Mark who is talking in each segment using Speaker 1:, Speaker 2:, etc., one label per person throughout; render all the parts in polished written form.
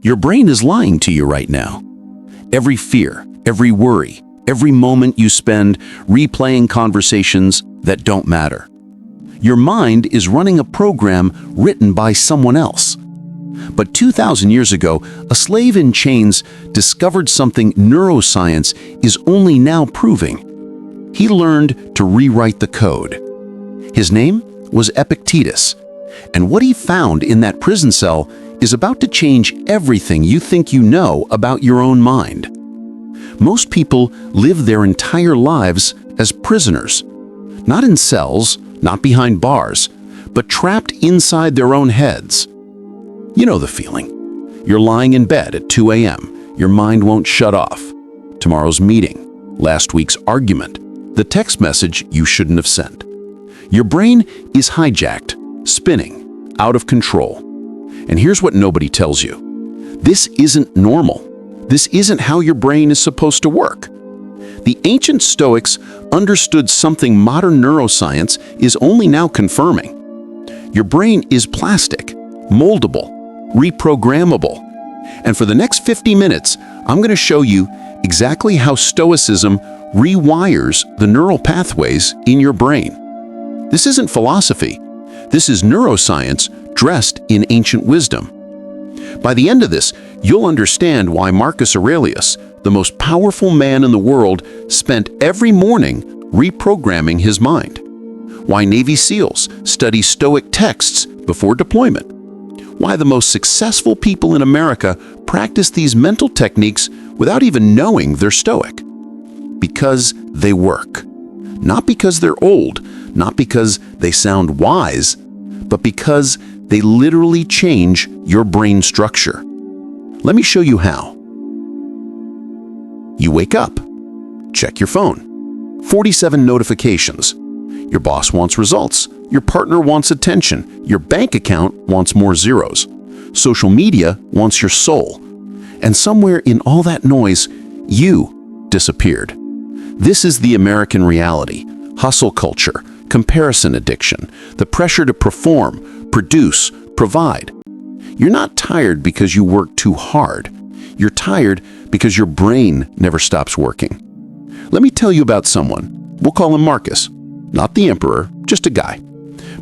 Speaker 1: Your brain is lying to you right now. Every fear, every worry, every moment you spend replaying conversations that don't matter. Your mind is running a program written by someone else. But 2,000 years ago, a slave in chains discovered something neuroscience is only now proving. He learned to rewrite the code. His name was Epictetus, and what he found in that prison cell is about to change everything you think you know about your own mind. Most people live their entire lives as prisoners, not in cells, not behind bars, but trapped inside their own heads. You know the feeling. You're lying in bed at 2 a.m. Your mind won't shut off. Tomorrow's meeting, last week's argument, the text message you shouldn't have sent. Your brain is hijacked, spinning, out of control. And here's what nobody tells you. This isn't normal. This isn't how your brain is supposed to work. The ancient Stoics understood something modern neuroscience is only now confirming. Your brain is plastic, moldable, reprogrammable. And for the next 50 minutes, I'm going to show you exactly how Stoicism rewires the neural pathways in your brain. This isn't philosophy. This is neuroscience dressed in ancient wisdom. By the end of this, you'll understand why Marcus Aurelius, the most powerful man in the world, spent every morning reprogramming his mind. Why Navy SEALs study Stoic texts before deployment. Why the most successful people in America practice these mental techniques without even knowing they're Stoic. Because they work. Not because they're old, not because they sound wise, but because they literally change your brain structure. Let me show you how. You wake up. Check your phone. 47 notifications. Your boss wants results. Your partner wants attention. Your bank account wants more zeros. Social media wants your soul. And somewhere in all that noise, you disappeared. This is the American reality. Hustle culture, comparison addiction, the pressure to perform, produce, provide. You're not tired because you work too hard. You're tired because your brain never stops working. Let me tell you about someone. We'll call him Marcus. Not the emperor, just a guy.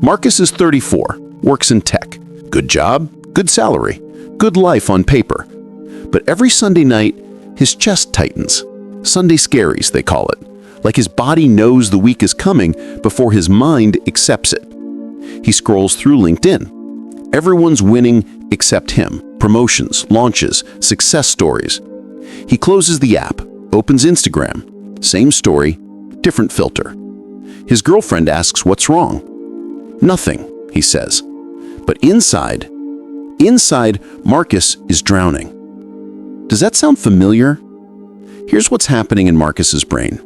Speaker 1: Marcus is 34, works in tech. Good job, good salary, good life on paper. But every Sunday night, his chest tightens. Sunday scaries, they call it. Like his body knows the week is coming before his mind accepts it. He scrolls through LinkedIn. Everyone's winning except him. Promotions, launches, success stories. He closes the app, opens Instagram. Same story, different filter. His girlfriend asks what's wrong. Nothing, he says. But inside, Marcus is drowning. Does that sound familiar? Here's what's happening in Marcus's brain.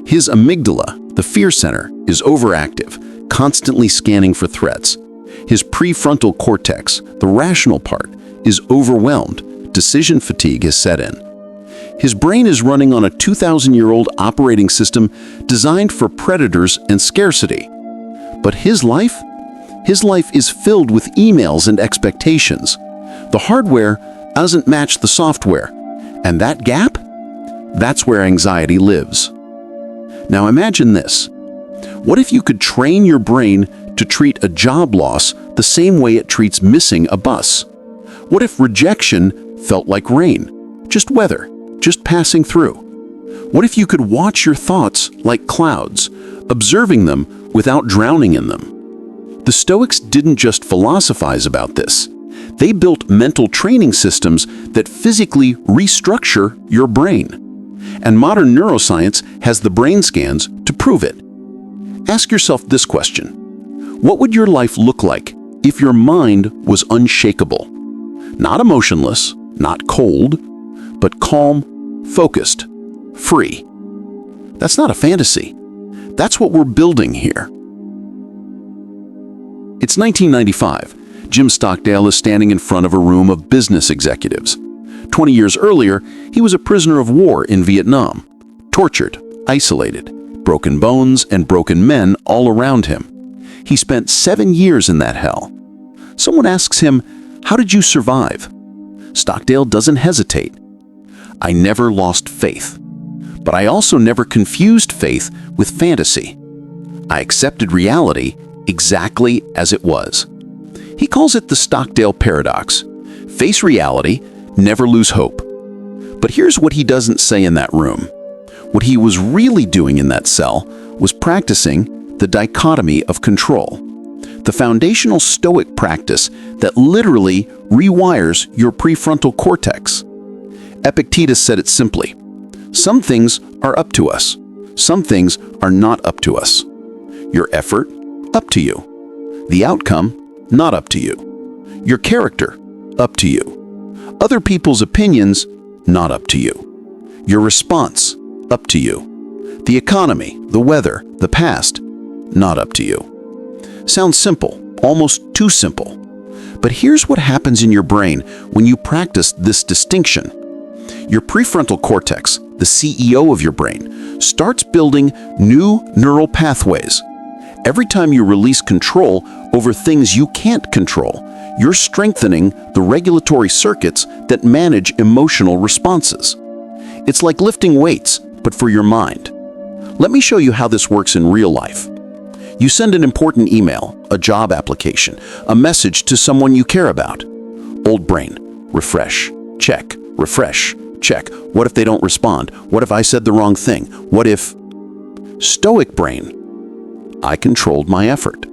Speaker 1: His amygdala, the fear center, is overactive, constantly scanning for threats. His prefrontal cortex, the rational part, is overwhelmed. Decision fatigue has set in. His brain is running on a 2,000-year-old operating system designed for predators and scarcity. But his life is filled with emails and expectations. The hardware doesn't match the software. And that gap? That's where anxiety lives. Now imagine this. What if you could train your brain to treat a job loss the same way it treats missing a bus? What if rejection felt like rain, just weather, just passing through? What if you could watch your thoughts like clouds, observing them without drowning in them? The Stoics didn't just philosophize about this. They built mental training systems that physically restructure your brain. And modern neuroscience has the brain scans to prove it. Ask yourself this question. What would your life look like if your mind was unshakable? Not emotionless, not cold, but calm, focused, free. That's not a fantasy. That's what we're building here. It's 1995. Jim Stockdale is standing in front of a room of business executives. 20 years earlier, he was a prisoner of war in Vietnam, tortured, isolated, broken bones and broken men all around him. He spent 7 years in that hell. Someone asks him, "How did you survive?" Stockdale doesn't hesitate. I never lost faith, but I also never confused faith with fantasy. I accepted reality exactly as it was. He calls it the Stockdale paradox. Face reality, never lose hope. But here's what he doesn't say in that room. What he was really doing in that cell was practicing the dichotomy of control, the foundational Stoic practice that literally rewires your prefrontal cortex. Epictetus said it simply: some things are up to us, some things are not up to us. Your effort, up to you. The outcome, not up to you. Your character, up to you. Other people's opinions, not up to you. Your response, up to you. The economy, the weather, the past, not up to you. Sounds simple, almost too simple. But here's what happens in your brain when you practice this distinction. Your prefrontal cortex, the CEO of your brain, starts building new neural pathways. Every time you release control over things you can't control, you're strengthening the regulatory circuits that manage emotional responses. It's like lifting weights, but for your mind. Let me show you how this works in real life. You send an important email, a job application, a message to someone you care about. Old brain, refresh, check, refresh, check. What if they don't respond? What if I said the wrong thing? What if... Stoic brain, I controlled my effort.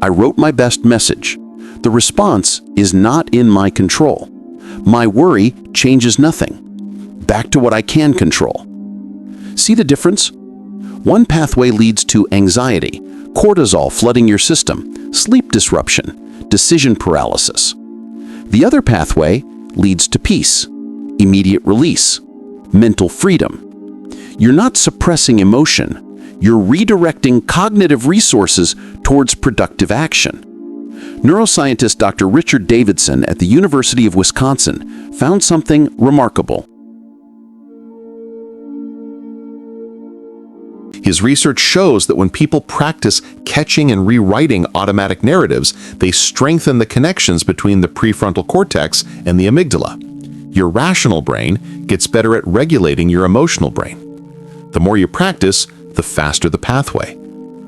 Speaker 1: I wrote my best message. The response is not in my control. My worry changes nothing. Back to what I can control. See the difference? One pathway leads to anxiety, cortisol flooding your system, sleep disruption, decision paralysis. The other pathway leads to peace, immediate release, mental freedom. You're not suppressing emotion. You're redirecting cognitive resources towards productive action. Neuroscientist Dr. Richard Davidson at the University of Wisconsin found something remarkable. His research shows that when people practice catching and rewriting automatic narratives, they strengthen the connections between the prefrontal cortex and the amygdala. Your rational brain gets better at regulating your emotional brain. The more you practice, the faster the pathway,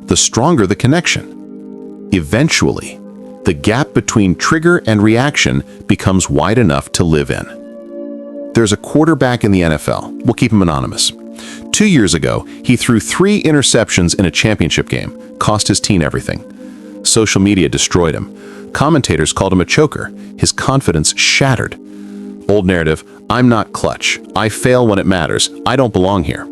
Speaker 1: the stronger the connection. Eventually, the gap between trigger and reaction becomes wide enough to live in. There's a quarterback in the NFL. We'll keep him anonymous. 2 years ago, he threw 3 interceptions in a championship game, cost his team everything. Social media destroyed him. Commentators called him a choker. His confidence shattered. Old narrative, I'm not clutch. I fail when it matters. I don't belong here.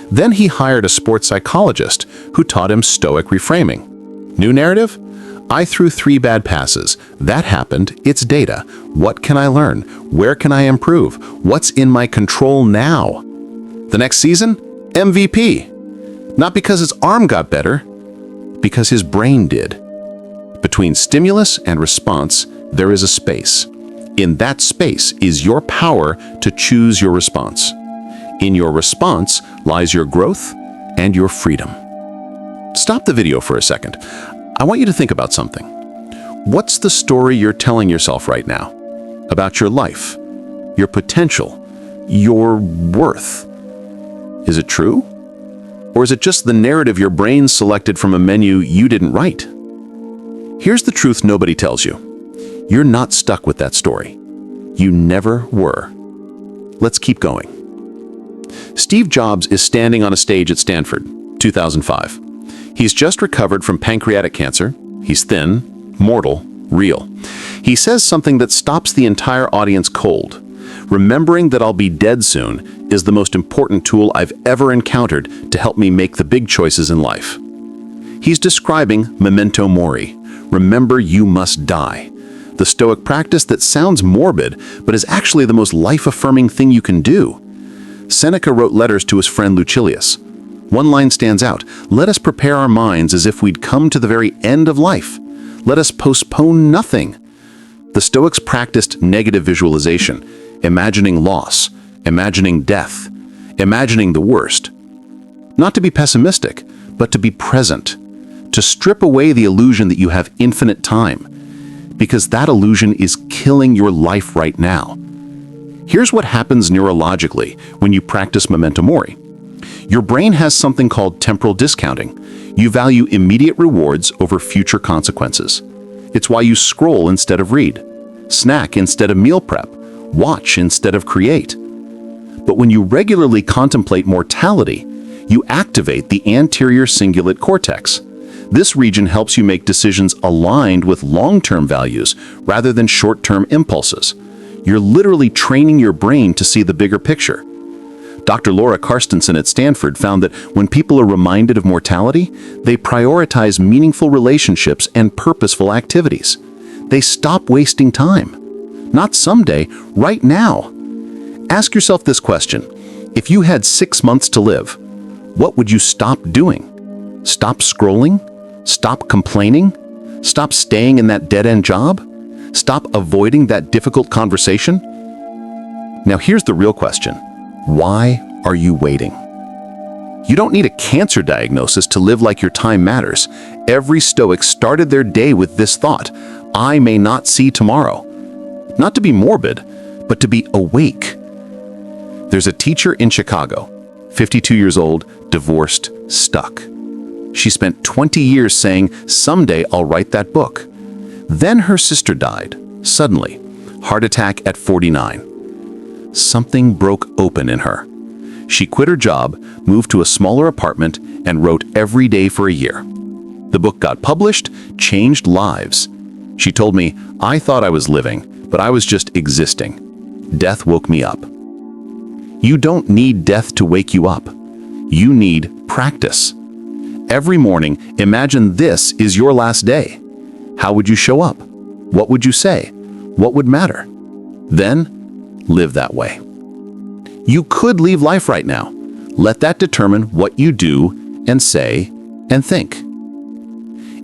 Speaker 1: Then he hired a sports psychologist who taught him Stoic reframing. New narrative? I threw 3 bad passes. That happened. It's data. What can I learn? Where can I improve? What's in my control now? The next season? MVP. Not because his arm got better, because his brain did. Between stimulus and response, there is a space. In that space is your power to choose your response. In your response lies your growth and your freedom. Stop the video for a second. I want you to think about something. What's the story you're telling yourself right now about your life, your potential, your worth? Is it true? Or is it just the narrative your brain selected from a menu you didn't write? Here's the truth nobody tells you. You're not stuck with that story. You never were. Let's keep going. Steve Jobs is standing on a stage at Stanford, 2005. He's just recovered from pancreatic cancer. He's thin, mortal, real. He says something that stops the entire audience cold. Remembering that I'll be dead soon is the most important tool I've ever encountered to help me make the big choices in life. He's describing memento mori. Remember you must die. The Stoic practice that sounds morbid, but is actually the most life-affirming thing you can do. Seneca wrote letters to his friend Lucilius. One line stands out: let us prepare our minds as if we'd come to the very end of life. Let us postpone nothing. The Stoics practiced negative visualization, imagining loss, imagining death, imagining the worst. Not to be pessimistic, but to be present, to strip away the illusion that you have infinite time, because that illusion is killing your life right now. Here's what happens neurologically when you practice memento mori. Your brain has something called temporal discounting. You value immediate rewards over future consequences. It's why you scroll instead of read, snack instead of meal prep, watch instead of create. But when you regularly contemplate mortality, you activate the anterior cingulate cortex. This region helps you make decisions aligned with long-term values rather than short-term impulses. You're literally training your brain to see the bigger picture. Dr. Laura Carstensen at Stanford found that when people are reminded of mortality, they prioritize meaningful relationships and purposeful activities. They stop wasting time. Not someday, right now. Ask yourself this question. If you had 6 months to live, what would you stop doing? Stop scrolling? Stop complaining? Stop staying in that dead-end job? Stop avoiding that difficult conversation? Now here's the real question. Why are you waiting? You don't need a cancer diagnosis to live like your time matters. Every Stoic started their day with this thought: I may not see tomorrow. Not to be morbid, but to be awake. There's a teacher in Chicago, 52 years old, divorced, stuck. She spent 20 years saying, someday I'll write that book. Then her sister died, suddenly, heart attack at 49. Something broke open in her. She quit her job, moved to a smaller apartment, and wrote every day for a year. The book got published, changed lives. She told me, I thought I was living, but I was just existing. Death woke me up. You don't need death to wake you up. You need practice. Every morning, imagine this is your last day. How would you show up? What would you say? What would matter? Then, live that way. You could leave life right now. Let that determine what you do and say and think.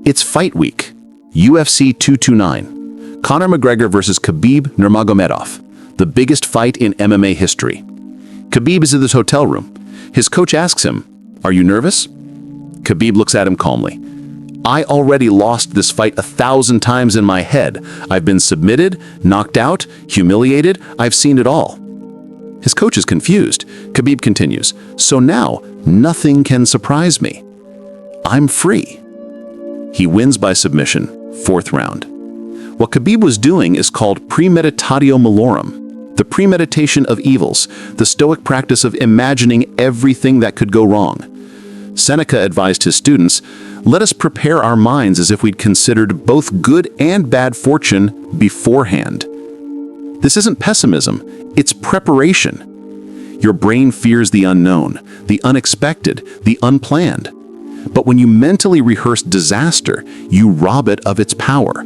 Speaker 1: It's fight week. UFC 229. Conor McGregor versus Khabib Nurmagomedov. The biggest fight in MMA history. Khabib is in this hotel room. His coach asks him, "Are you nervous?" Khabib looks at him calmly. "I already lost this fight 1,000 times in my head. I've been submitted, knocked out, humiliated. I've seen it all." His coach is confused. Khabib continues, "So now, nothing can surprise me. I'm free." He wins by submission, 4th round. What Khabib was doing is called premeditatio malorum, the premeditation of evils, the Stoic practice of imagining everything that could go wrong. Seneca advised his students, "Let us prepare our minds as if we'd considered both good and bad fortune beforehand." This isn't pessimism, it's preparation. Your brain fears the unknown, the unexpected, the unplanned. But when you mentally rehearse disaster, you rob it of its power.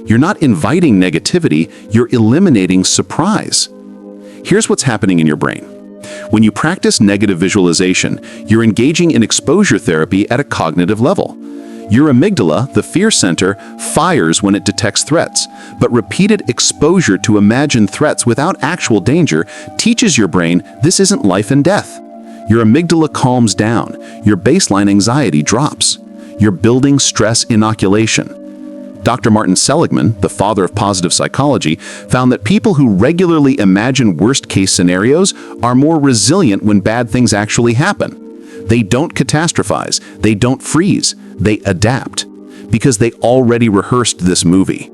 Speaker 1: You're not inviting negativity, you're eliminating surprise. Here's what's happening in your brain. When you practice negative visualization, you're engaging in exposure therapy at a cognitive level. Your amygdala, the fear center, fires when it detects threats, but repeated exposure to imagined threats without actual danger teaches your brain this isn't life and death. Your amygdala calms down, your baseline anxiety drops. You're building stress inoculation. Dr. Martin Seligman, the father of positive psychology, found that people who regularly imagine worst-case scenarios are more resilient when bad things actually happen. They don't catastrophize, they don't freeze, they adapt, because they already rehearsed this movie.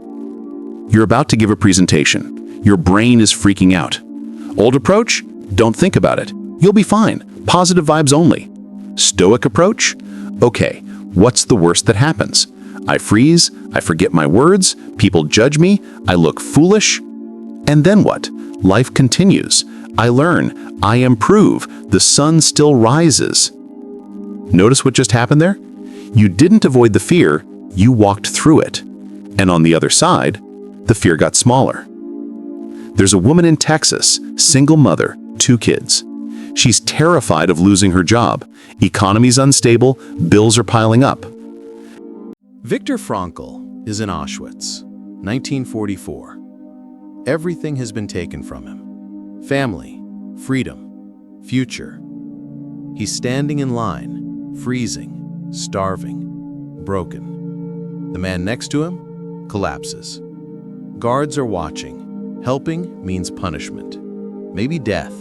Speaker 1: You're about to give a presentation. Your brain is freaking out. Old approach? Don't think about it. You'll be fine. Positive vibes only. Stoic approach? Okay, what's the worst that happens? I freeze, I forget my words, people judge me, I look foolish. And then what? Life continues. I learn, I improve, the sun still rises. Notice what just happened there? You didn't avoid the fear, you walked through it. And on the other side, the fear got smaller. There's a woman in Texas, single mother, 2 kids. She's terrified of losing her job. Economy's unstable, bills are piling up.
Speaker 2: Viktor Frankl is in Auschwitz, 1944. Everything has been taken from him. Family, freedom, future. He's standing in line, freezing, starving, broken. The man next to him collapses. Guards are watching. Helping means punishment. maybe death.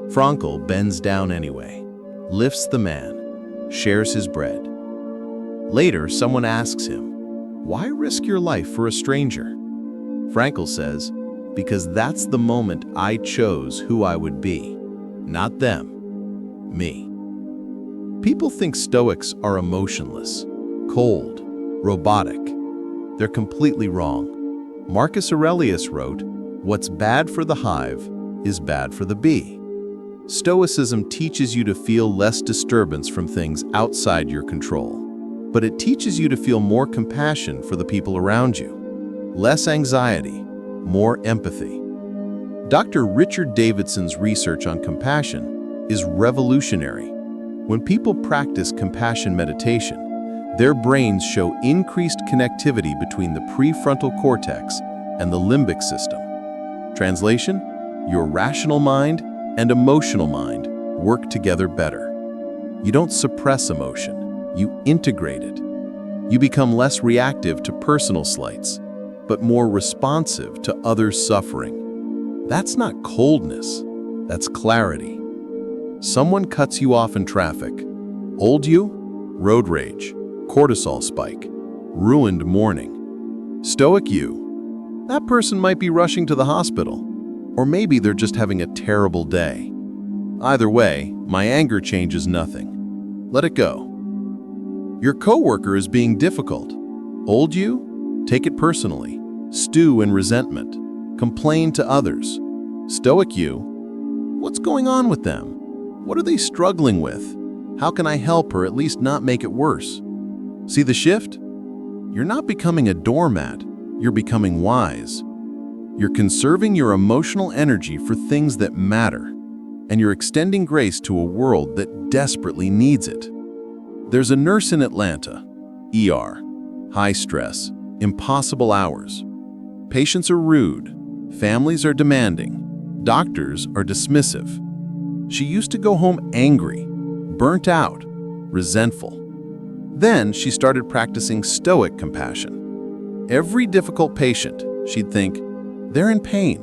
Speaker 2: Frankl bends down anyway, lifts the man, shares his bread. Later, someone asks him, "Why risk your life for a stranger?" Frankl says, "Because that's the moment I chose who I would be. Not them, me." People think Stoics are emotionless, cold, robotic. They're completely wrong. Marcus Aurelius wrote, "What's bad for the hive is bad for the bee." Stoicism teaches you to feel less disturbance from things outside your control, but it teaches you to feel more compassion for the people around you. Less anxiety, more empathy. Dr. Richard Davidson's research on compassion is revolutionary. When people practice compassion meditation, their brains show increased connectivity between the prefrontal cortex and the limbic system. Translation: your rational mind and emotional mind work together better. You don't suppress emotion, you integrate it. You become less reactive to personal slights, but more responsive to others' suffering. That's not coldness, that's clarity. Someone cuts you off in traffic. Old you? Road rage, cortisol spike, ruined morning. Stoic you? That person might be rushing to the hospital, or maybe they're just having a terrible day. Either way, my anger changes nothing. Let it go. Your coworker is being difficult. Old you? Take it personally. Stew in resentment. Complain to others. Stoic you? What's going on with them? What are they struggling with? How can I help or at least not make it worse? See the shift? You're not becoming a doormat. You're becoming wise. You're conserving your emotional energy for things that matter, and you're extending grace to a world that desperately needs it. There's a nurse in Atlanta, ER, high stress, impossible hours. Patients are rude, families are demanding, doctors are dismissive. She used to go home angry, burnt out, resentful. Then she started practicing Stoic compassion. Every difficult patient, she'd think, they're in pain.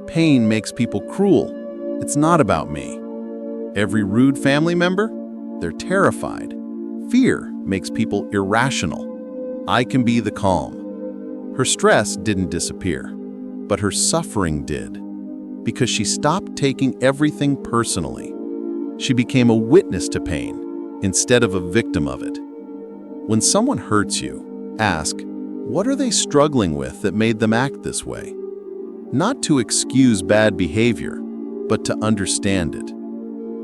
Speaker 2: Pain makes people cruel. It's not about me. Every rude family member, they're terrified. Fear makes people irrational. I can be the calm. Her stress didn't disappear, but her suffering did, because she stopped taking everything personally. She became a witness to pain instead of a victim of it. When someone hurts you, ask, what are they struggling with that made them act this way? Not to excuse bad behavior, but to understand it.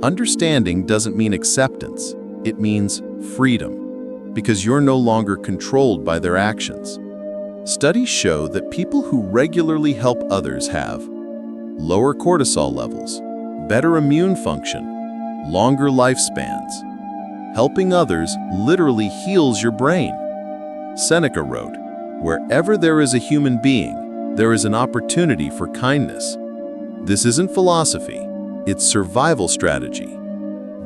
Speaker 2: Understanding doesn't mean acceptance, it means freedom, because you're no longer controlled by their actions. Studies show that people who regularly help others have lower cortisol levels, better immune function, longer lifespans. Helping others literally heals your brain. Seneca wrote, "Wherever there is a human being, there is an opportunity for kindness." This isn't philosophy, it's survival strategy.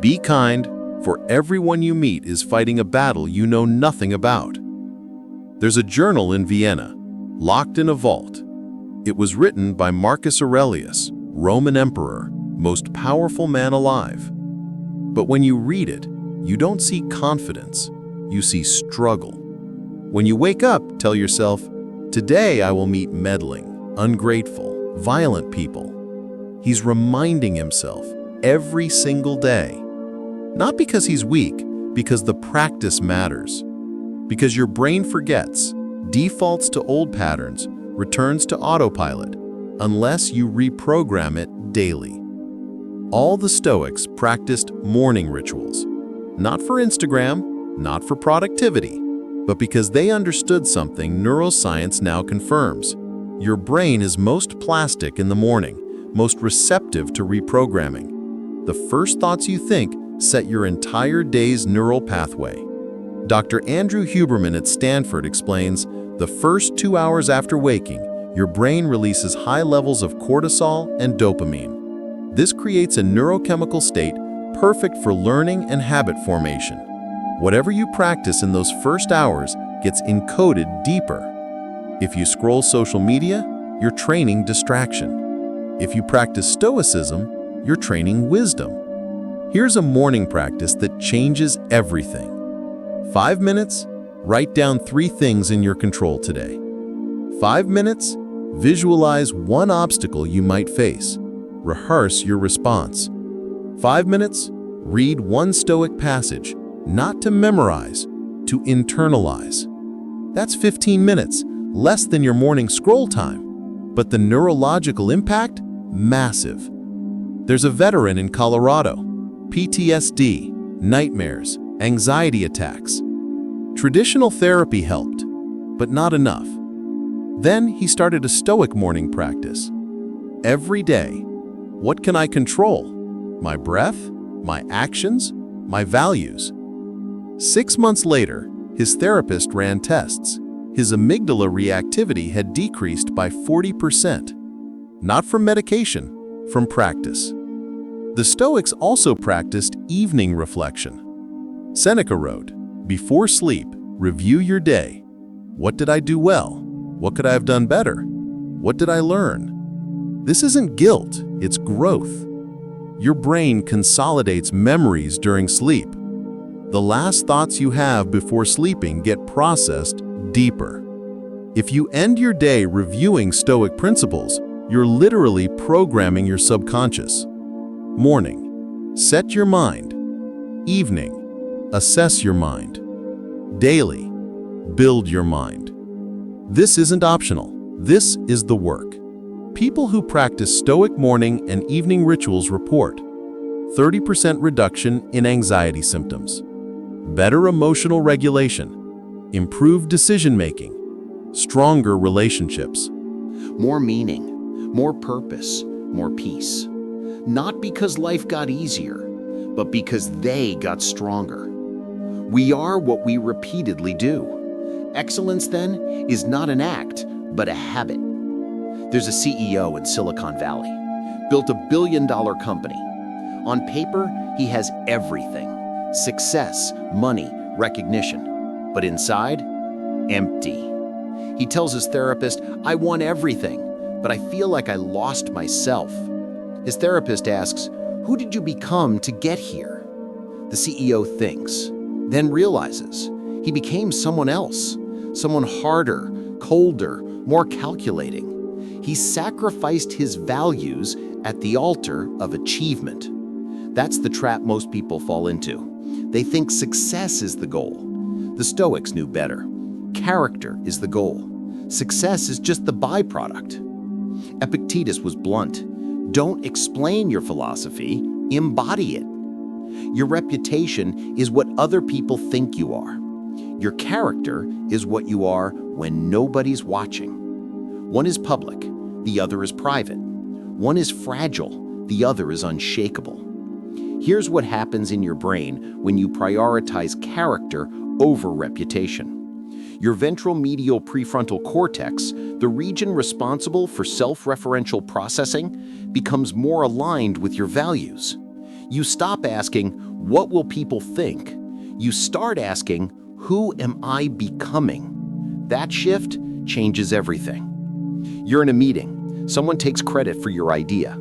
Speaker 2: Be kind, for everyone you meet is fighting a battle you know nothing about. There's a journal in Vienna, locked in a vault. It was written by Marcus Aurelius, Roman emperor, most powerful man alive. But when you read it, you don't see confidence, you see struggle. When you wake up, tell yourself, today I will meet meddling, ungrateful, violent people. He's reminding himself every single day. Not because he's weak, because the practice matters. Because your brain forgets, defaults to old patterns, returns to autopilot, unless you reprogram it daily. All the Stoics practiced morning rituals. Not for Instagram, not for productivity, but because they understood something neuroscience now confirms. Your brain is most plastic in the morning, most receptive to reprogramming. The first thoughts you think set your entire day's neural pathway. Dr. Andrew Huberman at Stanford explains, the first 2 hours after waking, your brain releases high levels of cortisol and dopamine. This creates a neurochemical state perfect for learning and habit formation. Whatever you practice in those first hours gets encoded deeper. If you scroll social media, you're training distraction. If you practice Stoicism, you're training wisdom. Here's a morning practice that changes everything. 5 minutes, write down 3 things in your control today. 5 minutes, visualize one obstacle you might face. Rehearse your response. 5 minutes, read one Stoic passage, not to memorize, to internalize. That's 15 minutes, less than your morning scroll time. But the neurological impact? Massive. There's a veteran in Colorado. PTSD, nightmares, anxiety attacks. Traditional therapy helped, but not enough. Then he started a Stoic morning practice. Every day, what can I control? My breath, my actions, my values. 6 months later, his therapist ran tests. His amygdala reactivity had decreased by 40%. Not from medication, from practice. The Stoics also practiced evening reflection. Seneca wrote, "Before sleep, review your day. What did I do well? What could I have done better? What did I learn?" This isn't guilt, it's growth. Your brain consolidates memories during sleep. The last thoughts you have before sleeping get processed deeper. If you end your day reviewing Stoic principles, you're literally programming your subconscious. Morning, set your mind. Evening, assess your mind. Daily, build your mind. This isn't optional. This is the work. People who practice Stoic morning and evening rituals report 30% reduction in anxiety symptoms, better emotional regulation, improved decision-making, stronger relationships.
Speaker 3: More meaning, more purpose, more peace. Not because life got easier, but because they got stronger. We are what we repeatedly do. Excellence, then, is not an act, but a habit. There's a CEO in Silicon Valley, built a billion-dollar company. On paper, he has everything: success, money, recognition. But inside, empty. He tells his therapist, "I want everything, but I feel like I lost myself." His therapist asks, "Who did you become to get here?" The CEO thinks, then realizes he became someone else, someone harder, colder, more calculating. He sacrificed his values at the altar of achievement. That's the trap most people fall into. They think success is the goal. The Stoics knew better. Character is the goal. Success is just the byproduct. Epictetus was blunt. Don't explain your philosophy, embody it. Your reputation is what other people think you are. Your character is what you are when nobody's watching. One is public, the other is private. One is fragile, the other is unshakable. Here's what happens in your brain when you prioritize character over reputation. Your ventral medial prefrontal cortex, the region responsible for self-referential processing, becomes more aligned with your values. You stop asking, "What will people think?" You start asking, "Who am I becoming?" That shift changes everything. You're in a meeting. Someone takes credit for your idea.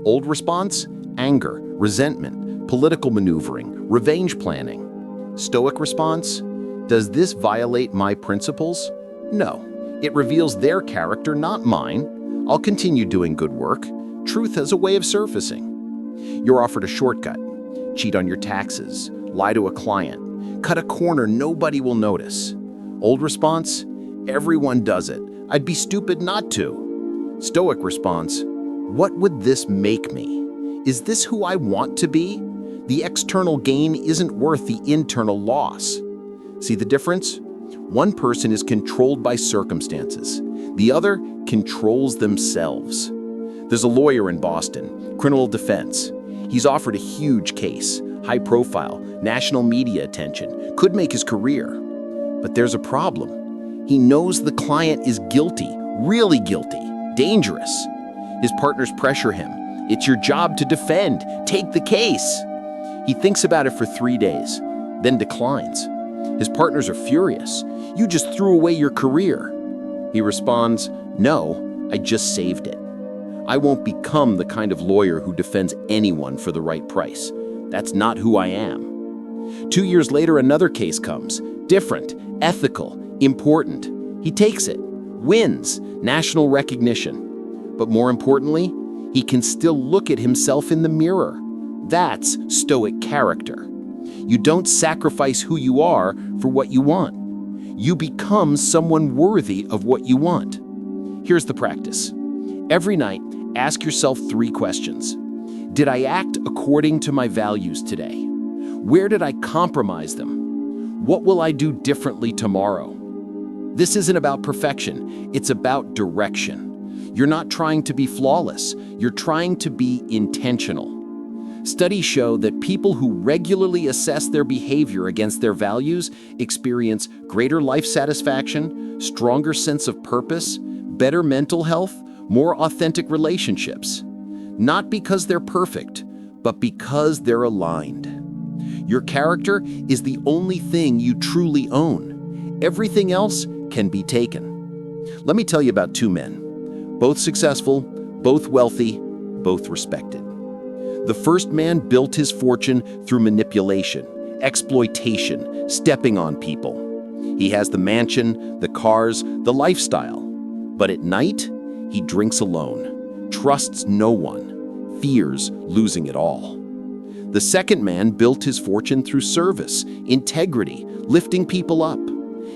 Speaker 3: Old response? Anger, resentment, political maneuvering, revenge planning. Stoic response? Does this violate my principles? No. It reveals their character, not mine. I'll continue doing good work. Truth has a way of surfacing. You're offered a shortcut. Cheat on your taxes, lie to a client, cut a corner nobody will notice. Old response? Everyone does it. I'd be stupid not to. Stoic response? What would this make me? Is this who I want to be? The external gain isn't worth the internal loss. See the difference? One person is controlled by circumstances. The other controls themselves. There's a lawyer in Boston, criminal defense. He's offered a huge case, high profile, national media attention, could make his career. But there's a problem. He knows the client is guilty, really guilty, dangerous. His partners pressure him. It's your job to defend. Take the case. He thinks about it for 3 days, then declines. His partners are furious. You just threw away your career. He responds, "No, I just saved it." I won't become the kind of lawyer who defends anyone for the right price. That's not who I am. 2 years later, another case comes. Different, ethical, important. He takes it, wins, national recognition. But more importantly, he can still look at himself in the mirror. That's Stoic character. You don't sacrifice who you are for what you want. You become someone worthy of what you want. Here's the practice. Every night, ask yourself 3 questions. Did I act according to my values today? Where did I compromise them? What will I do differently tomorrow? This isn't about perfection, it's about direction. You're not trying to be flawless, you're trying to be intentional. Studies show that people who regularly assess their behavior against their values experience greater life satisfaction, stronger sense of purpose, better mental health, more authentic relationships. Not because they're perfect, but because they're aligned. Your character is the only thing you truly own. Everything else can be taken. Let me tell you about 2 men, both successful, both wealthy, both respected. The first man built his fortune through manipulation, exploitation, stepping on people. He has the mansion, the cars, the lifestyle. But at night, he drinks alone, trusts no one, fears losing it all. The second man built his fortune through service, integrity, lifting people up.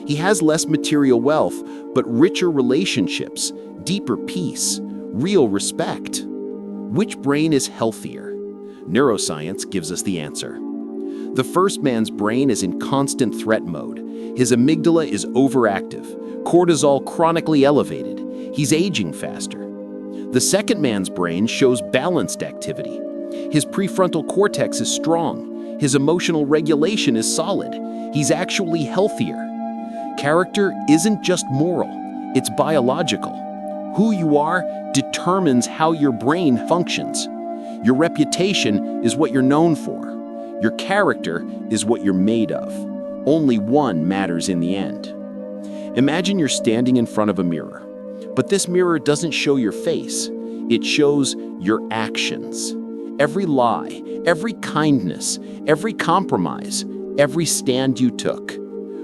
Speaker 3: He has less material wealth, but richer relationships, deeper peace, real respect. Which brain is healthier? Neuroscience gives us the answer. The first man's brain is in constant threat mode. His amygdala is overactive, cortisol chronically elevated. He's aging faster. The second man's brain shows balanced activity. His prefrontal cortex is strong. His emotional regulation is solid. He's actually healthier. Character isn't just moral, it's biological. Who you are determines how your brain functions. Your reputation is what you're known for. Your character is what you're made of. Only one matters in the end. Imagine you're standing in front of a mirror, but this mirror doesn't show your face. It shows your actions. Every lie, every kindness, every compromise, every stand you took.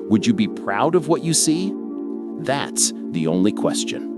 Speaker 3: Would you be proud of what you see? That's the only question.